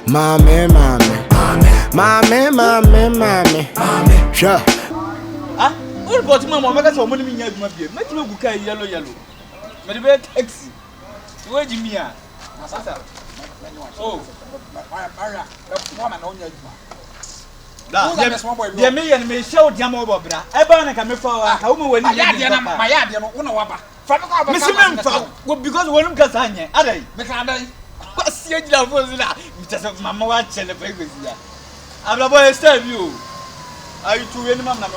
Mommy. Sure. Ah, all but Mamma, I got some money in your mobile. Make you go yellow. But the taxi. Where do you mean? Oh, woman on your the million may show Jam over Bra. I ban a camera for a home when I had my yard, you know, Mr. Because one of Casania, are they? What's your job for that? Just Mamma watch and the papers here. I'm a boy, serve you. Are you two any mamma?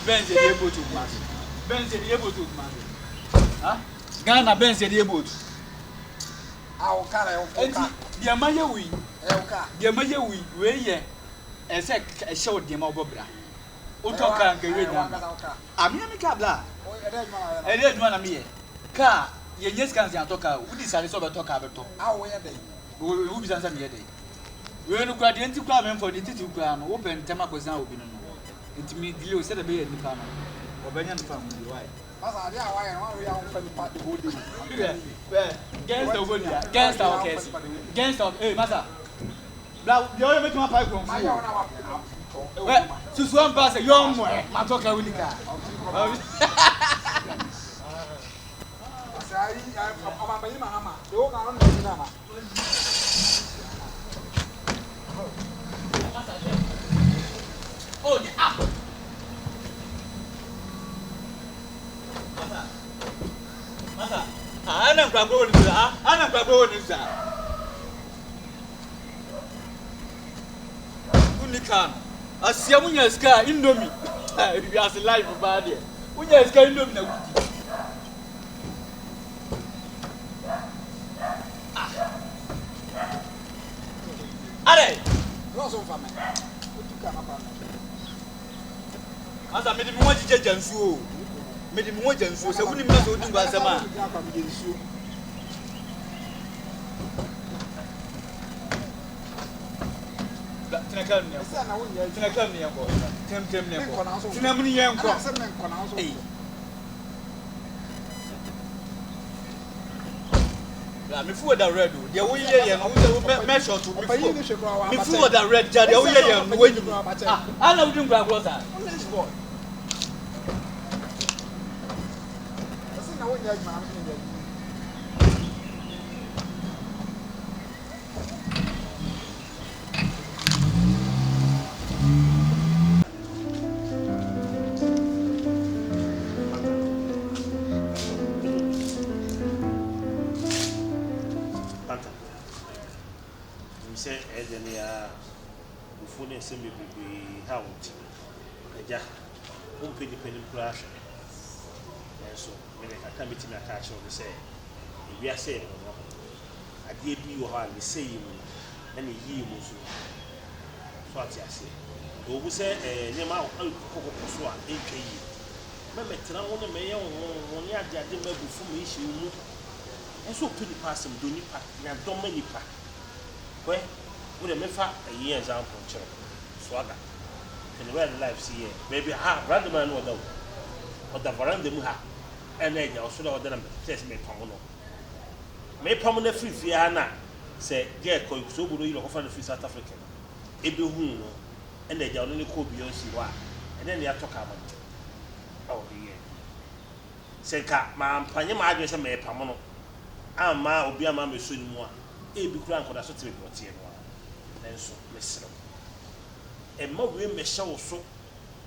Ben's able to master. Ben's able to master. Huh? Ghana Ben's able to. Our car, dear Maya, we, dear Maya, we, a show the Mobobra. Utoka, I'm a cabla. I didn't want me. Car, ye just can't talk out. Who decided to talk about? How were they? Who is answering your day? We are not going to come for the tissue plan, open Tamaco's now. It means you said a bit in the family. Or Benjamin family, why? Against our case. Against our, hey, Massa. You're making my pipe from well, to swam past a young boy, my talker with the car. Oh, yeah. Masa, ana kwagro ni za, ana kwagro ni za. Unikan, asia munya ska indomie. We as live ba there. Munya ska indomie na kuti. Are, no so fa me. Otuka na ba. Masa me di mo jije jansu o. Me di mo jansu se woni me so odi ngwa sama. Tinakam ni yanko. Tem ni yanko. Tinamni yanko. La me fu da red o. De wo ye ye no me short to me fu da red ja de wo ye ye no wanyi. Ah, ana wudi ngwa gro sa. Na wo nya ma say Edenia Bufuni Semi Hound. Ja, Umpini Crash. And so, when I come to my catch on the say, if we are saying, I did you hardly say you, and he was so I say. Who say, Nema Cocoa, AKE. Remember, Tran, the mayor, one yard, I didn't make before issue. And so, pretty pass him, Dunipa, and Dominipa. Where would a mefa a year example, swagger, and where the life see maybe random man or no, or the veranda muha, and then also order them, says me Pomono. May Pomona free Fiana say, Get Coy, so would you offer the free South African. It be whom, and they only could be on and then they are talking about oh, yeah. Say, Cat, Mam, Panya, my address, and may Pomono. I'm ma or be a mamma soon more. Be crank on a certain report and so listen. And more women shall so,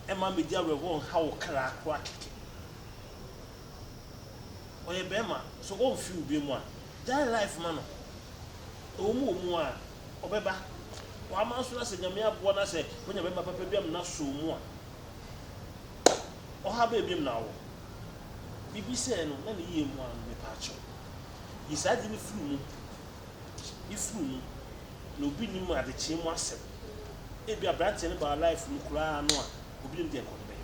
and my media will how crack. Or a bema, so all few be one. That life, man. Oh, more, or beba. One man should say, Yamia, what I say, when you remember Papa, not so more. Or have baby now. Bibi said, many year one departure. He said, in the flu. If you no be him at the chain was it be a branch in about life, you cry no, who be in the economy.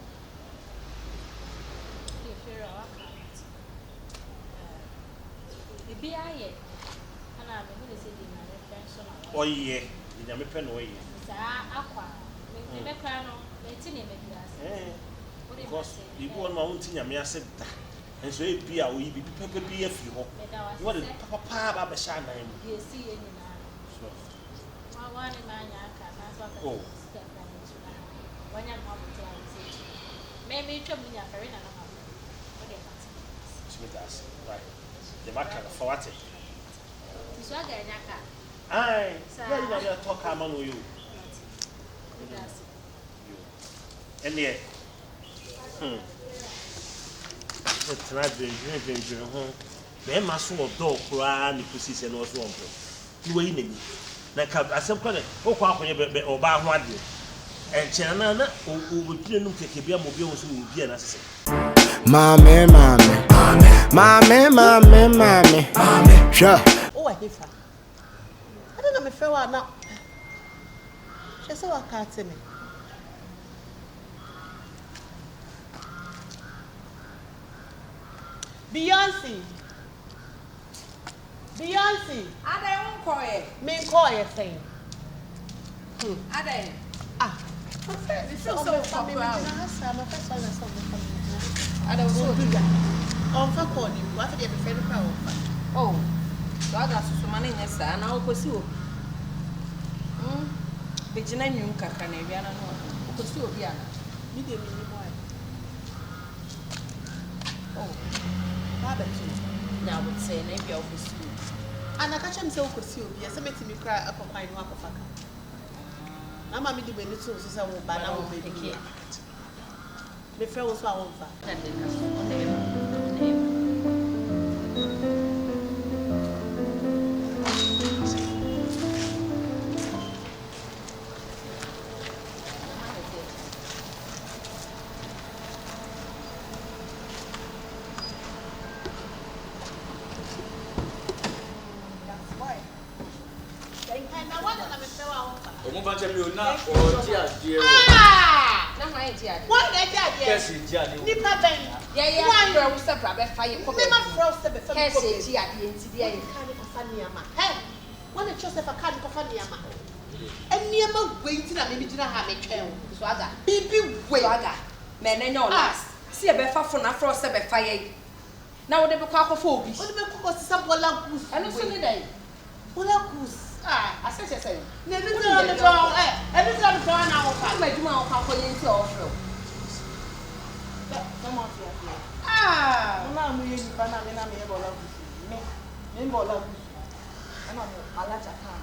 Oh, yeah, in a pen away. Because you want my own thing, I may have said that. And so it be a wee be a few. You want to papa Baba Shana. You see, Oh. Maybe trouble in your Farina. Right. The matter for what? Swagger and Yaka. Aye, you talk among you. And yet, it's not drinking home. Then my sword dog cry, the pussy and was wrong. You were in it. Like I said, oh, or bar one day. And Chenana, who would take a beer mobile who be an assassin. Mommy. Sure. Oh, I hear. I don't know if I want now. She said, "I can't see me." Beyonce. I don't call it. Me call you thing. I don't. Ah. It's so popular. I don't know. On for calling you. What did you prefer to call? Oh, so I got some money in your son. I'll pursue. Virginia, you can Canadian. Pursue Biana. Me, the minimum. Oh, Barbecue. now I would say maybe I'll pursue. And I catch him so pursue. Yes, I made me cry up on my walk of a car. I'm a little bit little, so I will ban out with the kid. The fair was our own fact. What I did, yes, Nipper Ben. Yeah, I was a brother fire. Never frost the Fanny. Hey, when a Joseph a can't go Yama. And near my waiting, I maybe didn't have a child. Swagger, baby, wagger. Men and no last. See a better for a frost of a fire. Now they become a phobia. What the cost is some Bola goose? I don't see day. Bola goose. I said, I say, never on the door, and it's on the door now. I might do my own for you to offer. Now we use banana Bola goose. Me, Bola goose. I don't know, I like a car.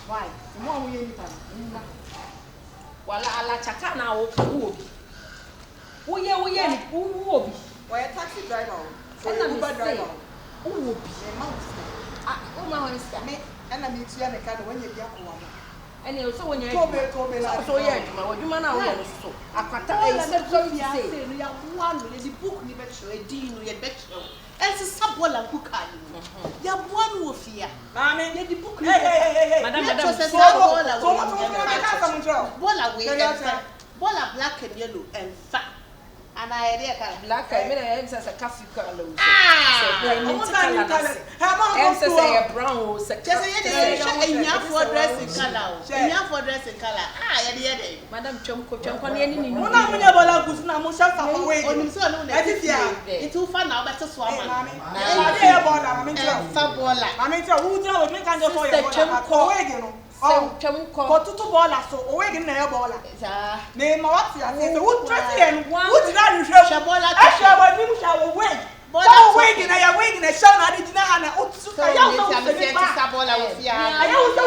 Why? The more we use while I like a car now, who will be? Why a taxi driver? And I'm a driver. Who will be a mouse? Oh, my me, and I meet you and a car when you're young. And you also when you're so young, what you man are so. I can't tell you, one with the book, you bet you a dean, you bet you. As a subwall who can you have one wolf here. Mammy, the book, Madame says, Bola black and yellow and fat. And I had black, I made an as a coffee color. A brown, for dressing color. For dressing color. Madame Chomko, it's too fun now, but it's one. Oh, Chomko, two ballers, so away in their baller. Name what you would try and one would not show Bola. I shall wait. Bola waking, I am waiting a show. I did not have a Bola with ya. I also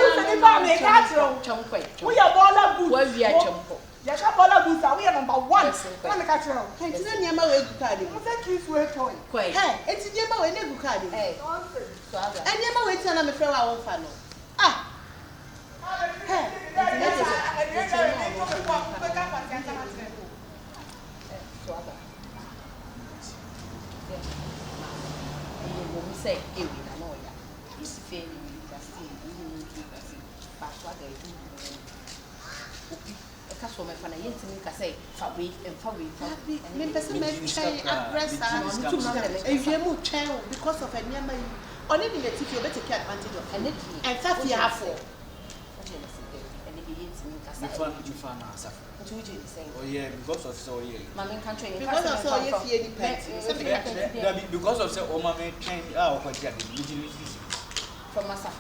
Chomko. We are Bola good. We are Chomko. Yes, Bola good. We are number one. I'm a catcher. It's a Yama Cadi. Thank you for a toy. Hey, it's a Yama and Cadi. And Yama waits and I'm a fellow our fellow. Ah. Hey, say, you know, it's fairly a customer for a intimate say, fabric and fabric. Because of a near only in the TV, you better take advantage of it. And that's the half. Oh yeah, because of so yeah. Because of so because of so Oma train our from Masa.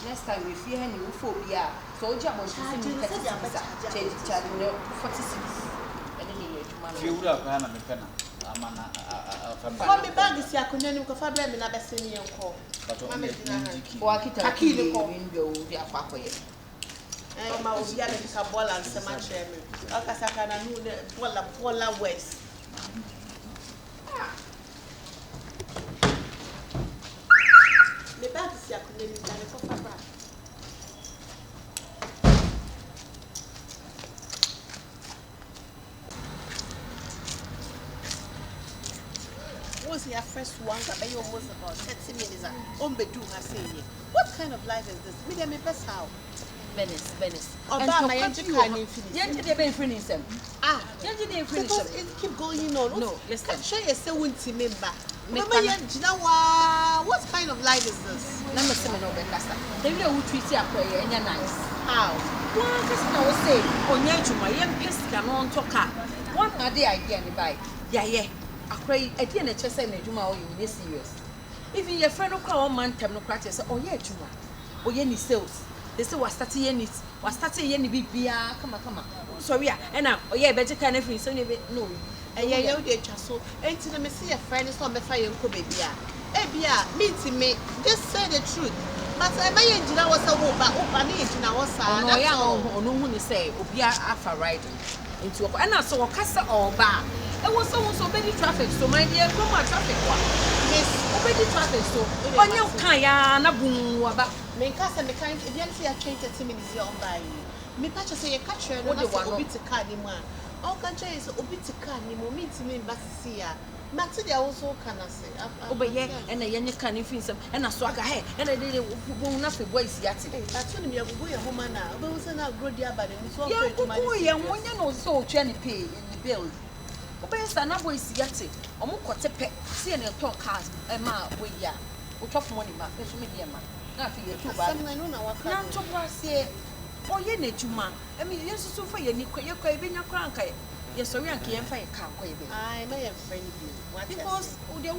Next time we fear any phobia. So jam on change charge 46. And then you would have run a mechanic. Come me back this year, couldn't you go for them in a senior call? But Akili window, the Apacoy. My Obianica ball and some chairman. Alcasacana, Pola West. The back is your community and a copper bra. Was your first one that I almost about 30 minutes? What kind of life is this? Me, me best how. Venice. Obama, you can't finish. Yesterday, finish them. Yesterday, finish them. It keep going on. No, listen. Show you say one team member. What kind of life is this? Let me say no better. They will treat you and you're nice. How? One person I will say, on your young pesca on toka. One idea again by. Yeah. I pray at the end of chess and a juma or you serious. Even your friend will call man practice or yeah, juma or any sales. They say was starting any big beer. Come on. Sorry, and now, oh yeah, better kind of thing. So you no. And yeah, you so ain't to me see a friend is not my fire and baby. Meeting me, just say the truth. But I may engine was a woman, but open age in our side. No, yeah, or no one say, Obia Alpha riding into a and I saw a cassa or bar. It was almost obey traffic, so my dear, come on, traffic one. Yes, obey traffic, so on your kaya, boom, about make us and the kind of the change 30 minutes on by me. Patch say a catcher, what you want to be to Cardima. All country is obit to Cardimo, meet me in Bassia. Maxi also can I say, obey ye, and a young can influence them, and a swagger head, and I did nothing boys yet. I told me I will go a woman now, but was not good there, but it's all young one so Jenny pay in the bill. Obey Sana boys yet, or more cut a pet, see an talk cars, a mile, we ya, we talk money, my special media man. Nothing too bad. I don't know what I'm to say. Oh, ye need to man. I mean, yes, so for you, you're craving your crank. Yes, sorry, I can't find a car. I may have friend you. Because they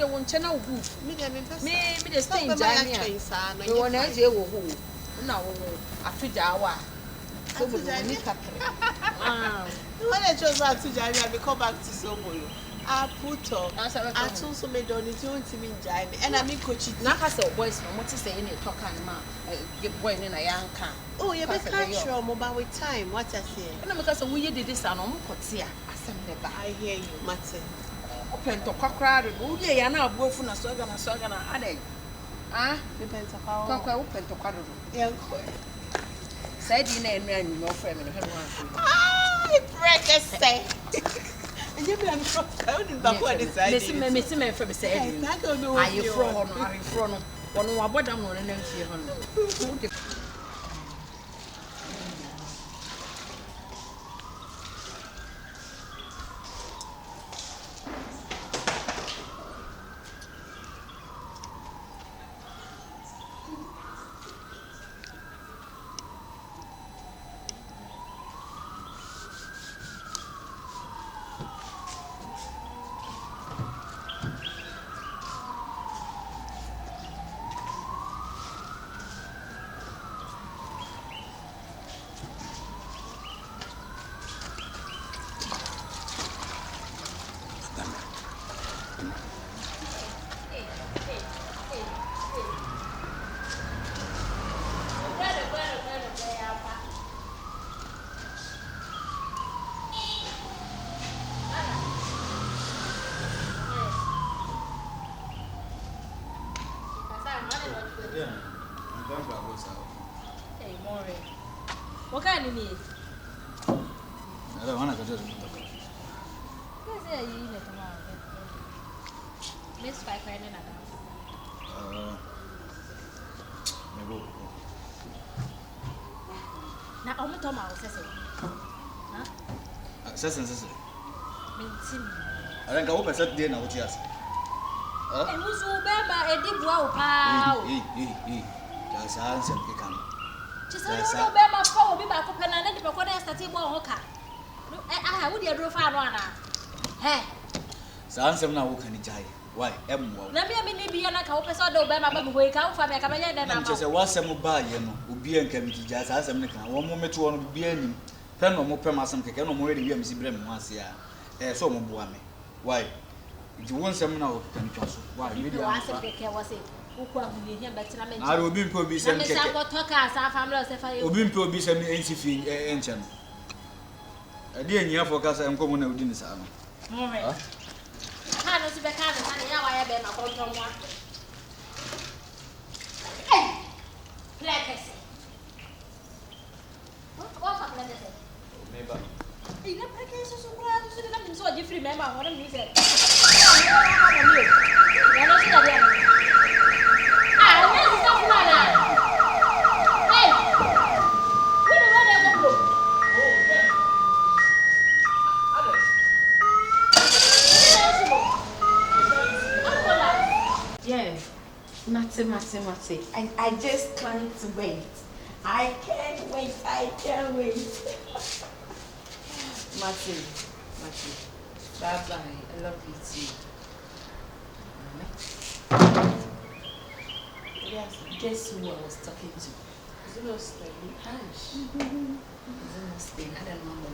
won't channel roof. Maybe the same time. You want to hear who? No, I figure out. So we need to when I chose out to Jamie, I will come back to Sobolo. I put up. I also made on it to me, Jamie, and I mean, coach it. Now, has a voice from what to say in a talk and ma, get boy in a young car. Oh, you can't show mobile with time. What I say. And because we did this, I'm on Cotia. I hear you, Matty. Open to Cockra, oh, yeah, and I'll go from a sorghum and sorghum. Ah, depends upon how open to Quadro. Yeah, said you name your friend in her. Ah, breakfast say. And you am from what is that? Listen, my friend said, I don't know. Are you from? Are you from? One more about them on an empty. What kind of need? I don't want to go to the Miss 5 and maybe. Now, I'm not talking about Cecil. Huh? Cecil. I think I hope I said dinner with us. And who's Obama? A deep wow, pow. Just answer the camera. Just I don't know Obama for me back up and I never got a table hawker. I would you do for one. Hey, Sansem now can die. Why? Emwo. Na me ni bia na ka wo pese o de obema ba me ka wo fa me ka me de na ma. Nche se wasem ba ye no obi enka mi tija sa asem ne kan wo mo meto wo no bia nim. Pe no mo pem asem keke no mo re wi am si bre me ho ase a. So mo boa me. Why? Di won sem na wo kan twa so. Why? Me Wa asem keke wo se. Wo ko abuye hia betina me. Ara obi mpo obi sem keke. Na me sa ko toka sa family se fa ye. Obi mpo obi sem ensi fi enche no. Ade anyia fo ka sa enkomo na odi ni sa no. Mo me. Ha no si be ka na ya wa ya be ma ko nto mo. Plekes. What fa plekes? Meba. Ina plekes so kura so de na mi so je free member ho na mi se. Ya no si da dia. Ah, na si sa funa na. Hey. We do what they go. Yeah. Mate. I just can't wait. I can't wait. Mate. Bye-bye. I love you too. Yes, guess who I was talking to? Zero Spain. Hush. Zero Spain. I don't know the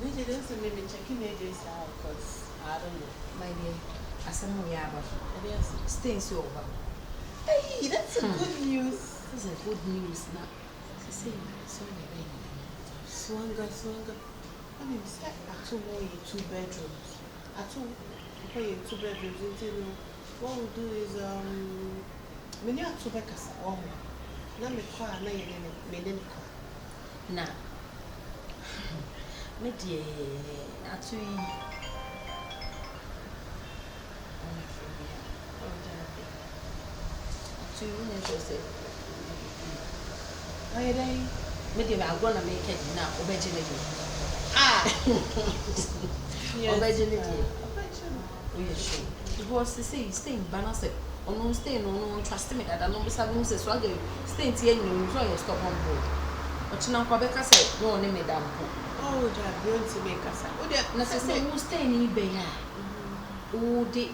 They didn't maybe checking agents out because I don't know. My dear, I said no, yeah, but Yes. stay so over. Hey, that's a good news. This is good news now. She said, sorry, Swanga. I mean, set at 2 bedrooms. At 2 bedrooms. Until what we'll do is many are 2 bedrooms. Now me car, now you need now, my dear, actually, interested. I day. Maybe I'm gonna make it now. Obejele. Obejele. Oh yeah, sure. Because they say staying balance. No stay no trust me that no be saving say so again. Stay here you enjoy your stop on board. But now Kwabeka said no ne madam. Oh, that going to make us. Oh, that Na say who stay ni be ya. Oh de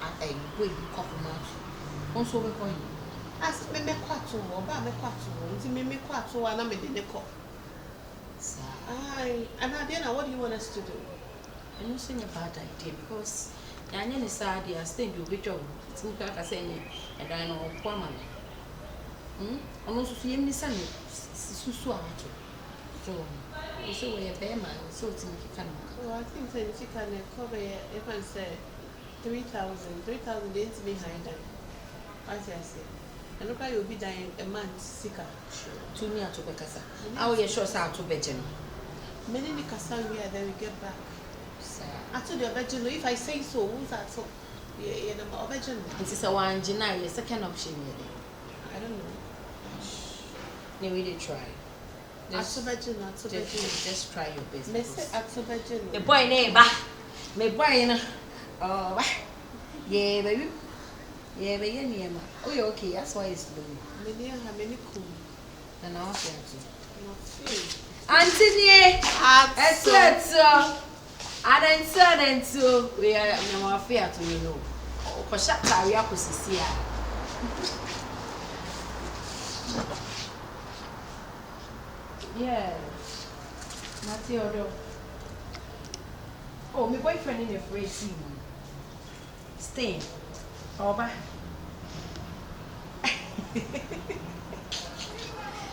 I go coffee match. Also we coin. As me kwatu o ba me kwatu nti me kwatu wa na me de ne ko. Ai, and Adina, what do you want us to do? I'm not saying a bad idea because I need sad idea stay do be job. Think I say and I know woman. I'm also feeling this and susu ato. So you say we are bear man so think you can. Oh, I think that she can cover if I say 3,000 days behind them. As I say. And look, you'll be dying a month sicker. To me to Bekasa. I will sure say to Bejen. Many Nikasan we are then we get back. I told you about if I say so, who's that so? Yeah, no, Bejen. This is a one Janai, second option. I don't know. You really try. Just try your best. The boy neighbor. My boy, oh, yeah, baby. Yeah, but yeah, oh, you're okay. That's why it's blue. Many have many cool. And I'll say Auntie, excellent. And so we are no affair to you know. Because we are to see. Yeah, Matilda. Oh, my boyfriend in the free team. Stay. Over.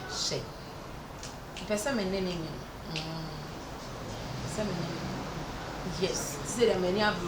Shit. Person my name. Yes. Say that many have